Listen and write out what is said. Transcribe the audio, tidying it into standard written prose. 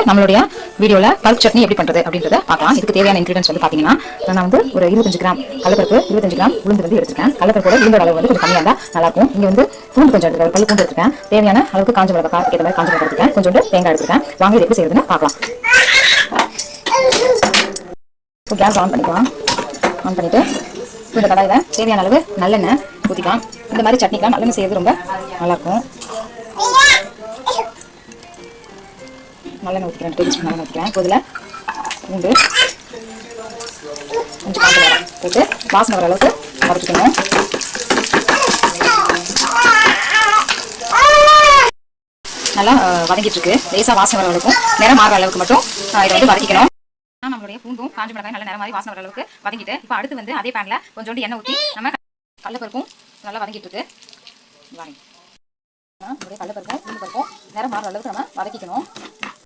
நம்மளுடைய வீடியோல பருப்பு சட்னி எப்படி பண்றது அப்படின்றத பார்க்கலாம். இதுக்கு தேவையான இன்கிரிடியன்ஸ் வந்து பாத்தீங்கன்னா, நான் வந்து ஒரு 25 கிராம் கடலைப்பருப்பு, 25 கிராம் உளுந்து வந்து எடுத்துருக்கேன். கடலைப்பருப்போட உளுந்தோட அளவு வந்து கொஞ்சம் கம்மியா இருந்தா நல்லா இருக்கும். இங்க வந்து பூண்டு கொஞ்சம் எடுத்துருக்கேன், பல்லு பூண்டு எடுத்துருக்கேன். தேவையான அளவுக்கு காஞ்ச மிளகாய், காரத்துக்கு ஏற்ற மாதிரி காஞ்ச மிளகாய் எடுத்துருக்கேன். கொஞ்சோண்டு தேங்காய் எடுத்துருக்கேன். வாங்க இது எப்படி செய்யறதுன்னு பார்க்கலாம். இப்போ கேஸ் ஆன் பண்ணிக்கலாம். ஆன் பண்ணிட்டு இந்த கடாயில தேவையான அளவு நல்லெண்ணெய் ஊற்றிக்கலாம். இந்த மாதிரி சட்னிக்கெலாம் நல்லெண்ணெய் செய்யறது ரொம்ப நல்லாயிருக்கும். நல்லெண்ணெய் ஊற்றிக்கிறேன், 2 டேபிள் ஸ்பூன் நல்லெண்ணெய் ஊற்றிக்கிறேன். இப்போ இதில் பூண்டு கொஞ்சம் காஞ்ச மிளகாய் போட்டு வாசனை வர அளவுக்கு வதக்கிக்கணும். நல்லா வதங்கிட்டு இருக்கு. லேசாக வாசனை வர அளவுக்கும் நிறம் மாற அளவுக்கு மட்டும் இதை வந்து வதக்கிக்கணும். நம்மளுடைய பூண்டும் காஞ்ச மிளகாய் நல்ல நேரம் மாதிரி வாசனை வர அளவுக்கு வதங்கிட்டு இப்போ அடுத்து வந்து அதே பேன்ல கொஞ்சோண்டு எண்ணெய் ஊற்றி நம்ம கடலைப்பருப்பும் நல்லா வதங்கிட்டு இருக்கு. நம்மளுடைய கடலைப்பருப்பும் உளுந்து பருப்பும் நேரம் மாற அளவுக்கு நம்ம வதக்கிக்கணும்.